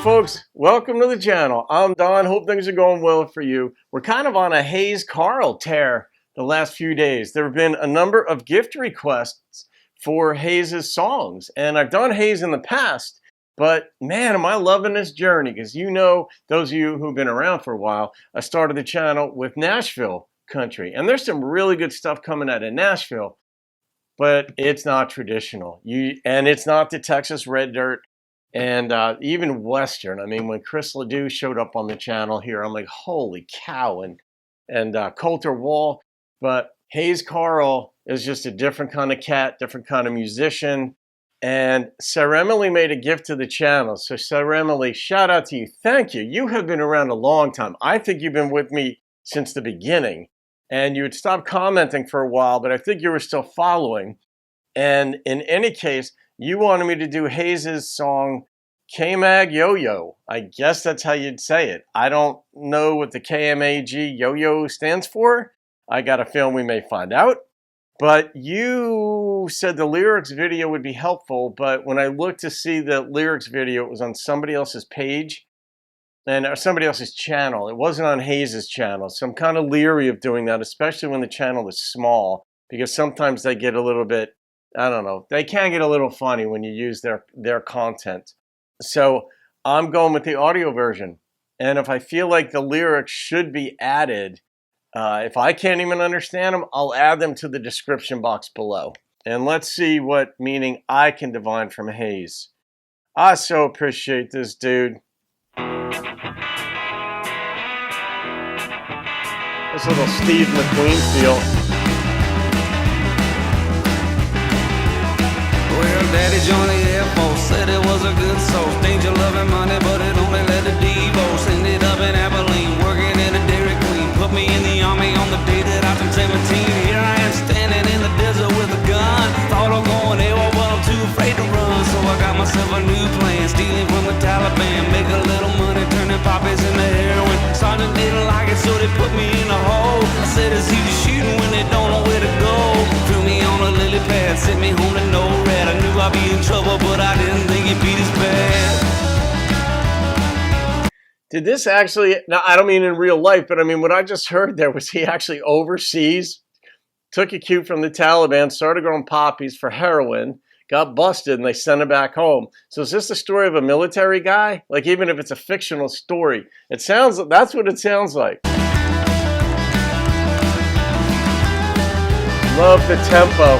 folks, welcome to the channel. I'm Don. Hope things are going well for you. We're kind of on a Hayes Carll tear the last few days. There have been a number of gift requests for Hayes' songs, and I've done Hayes in the past, but man, am I loving this journey, because you know, those of you who've been around for a while, I started the channel with Nashville country, and there's some really good stuff coming out of Nashville, but it's not traditional. And it's not the Texas Red Dirt. And even Western. I mean, when Chris Ledoux showed up on the channel here, I'm like, holy cow, and Coulter Wall. But Hayes Carll is just a different kind of cat, different kind of musician. And saremile made a gift to the channel. So saremile, shout out to you. Thank you. You have been around a long time. I think you've been with me since the beginning. And you had stopped commenting for a while, but I think you were still following. And in any case, you wanted me to do Hayes' song, KMAG YOYO. I guess that's how you'd say it. I don't know what the KMAG YOYO stands for. I got a feeling we may find out. But you said the lyrics video would be helpful, but when I looked to see the lyrics video, it was on somebody else's page or somebody else's channel. It wasn't on Hayes' channel. So I'm kind of leery of doing that, especially when the channel is small, because sometimes they get a little bit, I don't know, they can get a little funny when you use their content. So I'm going with the audio version. And if I feel like the lyrics should be added, if I can't even understand them, I'll add them to the description box below. And let's see what meaning I can divine from Hayes. I so appreciate this dude. This little Steve McQueen feel. Daddy joined the Air Force, said it was a good source. Danger, loving money, but it only led to divorce. Ended up in Abilene, working at a Dairy Queen. Put me in the Army on the day that I turned 17. Here I am standing in the desert with a gun. Thought I'm going AWOL, but I'm too afraid to run. So I got myself a new plan, stealing from the Taliban. Make a little money, turning poppies into heroin. Sergeant didn't like it, so they put me in a hole. I said, it's easy shooting when they don't know where to go. Threw me on a lily pad, sent me home to NORAD. I knew I'd be in trouble, but I didn't think it'd be this bad. Did this actually, now I don't mean in real life, but I mean what I just heard there was he actually overseas, took a cue from the Taliban, started growing poppies for heroin, got busted, and they sent him back home. So is this the story of a military guy? Like, even if it's a fictional story, it sounds, that's what it sounds like. Love the tempo.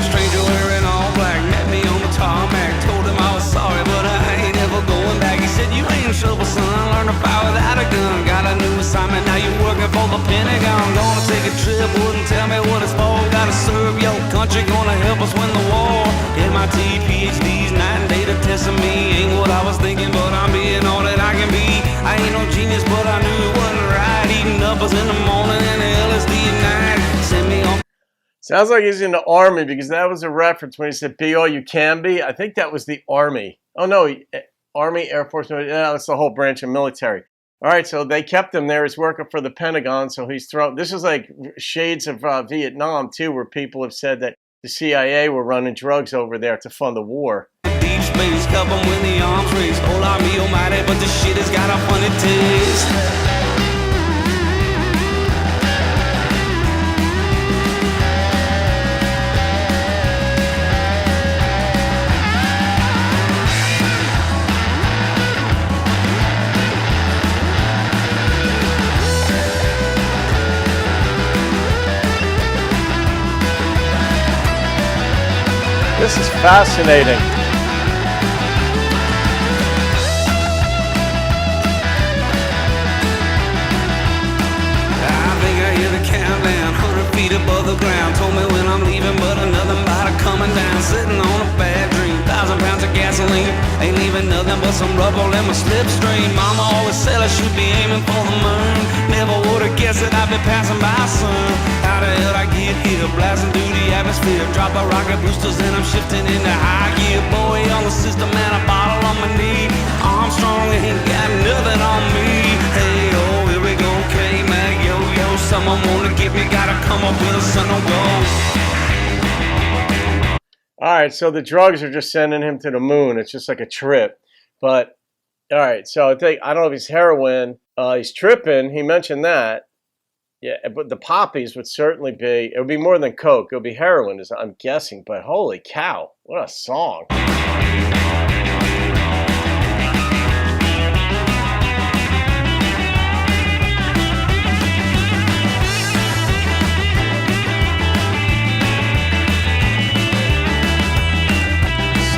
Stranger wearing all black, met me on the tarmac. Told him I was sorry, but I ain't ever going back. He said, you ain't in trouble, son. Learn to fire without a gun. Got a new assignment, now you're working for the Pentagon. Gonna take a trip, wouldn't tell me what it's for. Gotta serve your country, gonna help us win the war. MIT, PhDs, night and day to testing me. Ain't what I was thinking, but I'm being all that I can be. I ain't no genius, but I knew it wasn't right. Eating uppers in the morning and the LSD at night. Send me on. Sounds like he's in the Army, because that was a reference when he said, be all you can be. I think that was the Army. Oh, no, Army, Air Force, no, that's the whole branch of military. All right, so they kept him there. He's working for the Pentagon, so he's thrown. This is like shades of Vietnam, too, where people have said that the CIA were running drugs over there to fund the war. Deep space, help them win the arms race. Oh, I me, almighty, but this shit has got a funny taste. This is fascinating. I think I hear the countdown, 100 feet above the ground. Told me when I'm leaving, but another body coming down. Sitting on a bad dream, 1,000 pounds of gasoline. Ain't leaving nothing but some rubble in my slipstream. Mama always said I should be aiming for the moon. Never would've guessed that I'd be passing by soon. How the hell I get here, blasting through the atmosphere. Drop a rocket boosters and I'm shifting into high gear. Boy on the system and a bottle on my knee. Armstrong ain't got nothing on me. Hey, oh, here we go, KMAG YOYO. Someone wanna get me, gotta come up with a son of gold. All right, so the drugs are just sending him to the moon. It's just like a trip. But, all right, so I don't know if he's heroin. He's tripping. He mentioned that. Yeah, but the poppies would certainly be, it would be more than coke. It would be heroin, I'm guessing. But holy cow, what a song.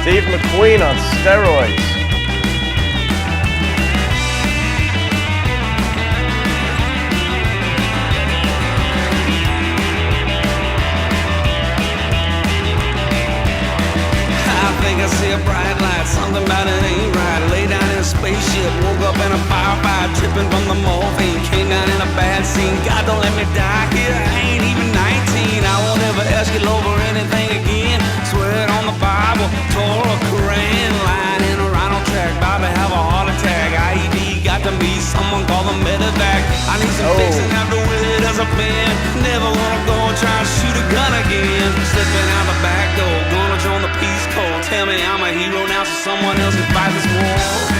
Steve McQueen on steroids. I see a bright light, something about it ain't right. Lay down in a spaceship, woke up in a firefight, tripping from the morphine, came down in a bad scene. God don't let me die here, I ain't even 19. I won't ever ask you over anything again. Swear it on the Bible, Torah, Quran. Lying in a rhino track, about to have a heart attack. IED got to meet someone called the medevac. I need some fixing after with it as a pen. Never wanna go and try and shoot a gun again. Slipping out the back door, gonna join the Peace Corps. Tell me I'm a hero now so someone else can fight this war.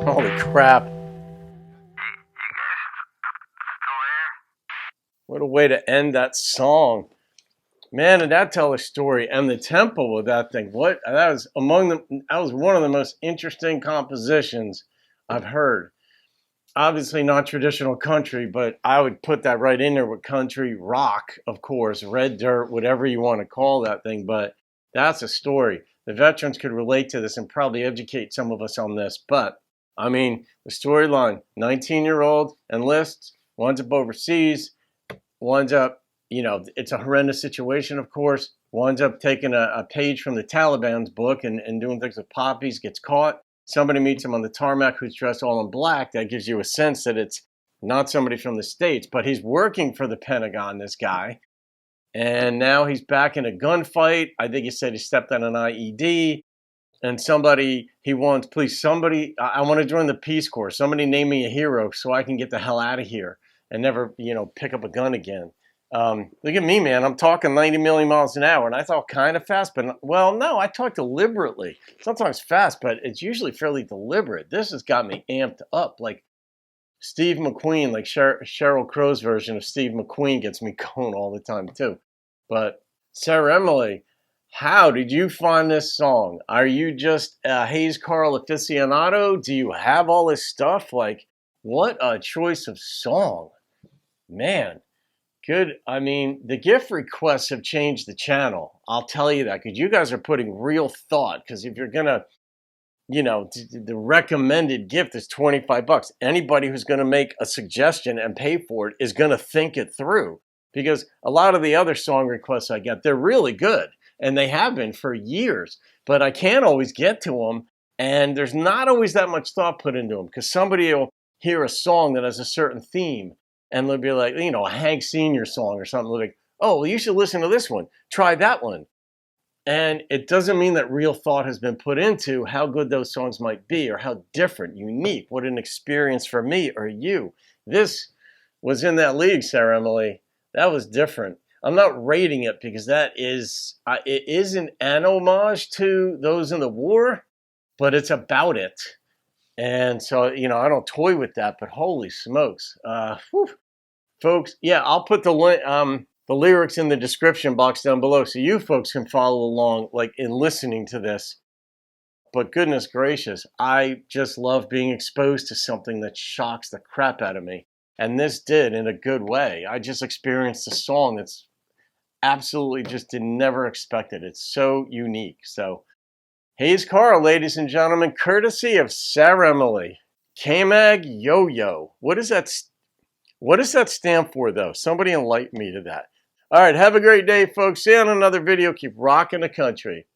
Holy crap. What a way to end that song. Man, did that tell a story. And the tempo with that thing. That was one of the most interesting compositions I've heard. Obviously not traditional country, but I would put that right in there with country rock, of course, red dirt, whatever you want to call that thing. But that's a story. The veterans could relate to this and probably educate some of us on this. But I mean, the storyline, 19-year-old enlists, winds up overseas, winds up, it's a horrendous situation, of course, winds up taking a page from the Taliban's book and doing things with poppies, gets caught. Somebody meets him on the tarmac who's dressed all in black. That gives you a sense that it's not somebody from the States, but he's working for the Pentagon, this guy. And now he's back in a gunfight. I think he said he stepped on an IED. And I want to join the Peace Corps. Somebody name me a hero so I can get the hell out of here and never, pick up a gun again. Look at me, man. I'm talking 90 million miles an hour, and I talk kind of fast, but no, I talk deliberately. Sometimes fast, but it's usually fairly deliberate. This has got me amped up, like Steve McQueen, like Sheryl Crow's version of Steve McQueen gets me going all the time too. But saremile, how did you find this song? Are you just a Hayes Carll aficionado? Do you have all this stuff? Like, what a choice of song. Man, good. I mean, the gift requests have changed the channel. I'll tell you that, because you guys are putting real thought. Because if you're going to, the recommended gift is $25. Anybody who's going to make a suggestion and pay for it is going to think it through. Because a lot of the other song requests I get, they're really good. And they have been for years, but I can't always get to them. And there's not always that much thought put into them, because somebody will hear a song that has a certain theme and they'll be like, a Hank Sr. song or something. They'll be like, oh, well, you should listen to this one. Try that one. And it doesn't mean that real thought has been put into how good those songs might be or how different, unique, what an experience for me or you. This was in that league, saremile. That was different. I'm not rating it because it is an homage to those in the war, but it's about it. And so, I don't toy with that, but holy smokes. Folks, yeah, I'll put the lyrics in the description box down below so you folks can follow along, like in listening to this. But goodness gracious, I just love being exposed to something that shocks the crap out of me. And this did, in a good way. I just experienced a song that's absolutely just never expected. It's so unique. So, Hayes Carll, ladies and gentlemen, courtesy of saremile. KMAG YOYO. What is that? What does that stand for, though? Somebody enlighten me to that. All right, have a great day, folks. See you on another video. Keep rocking the country.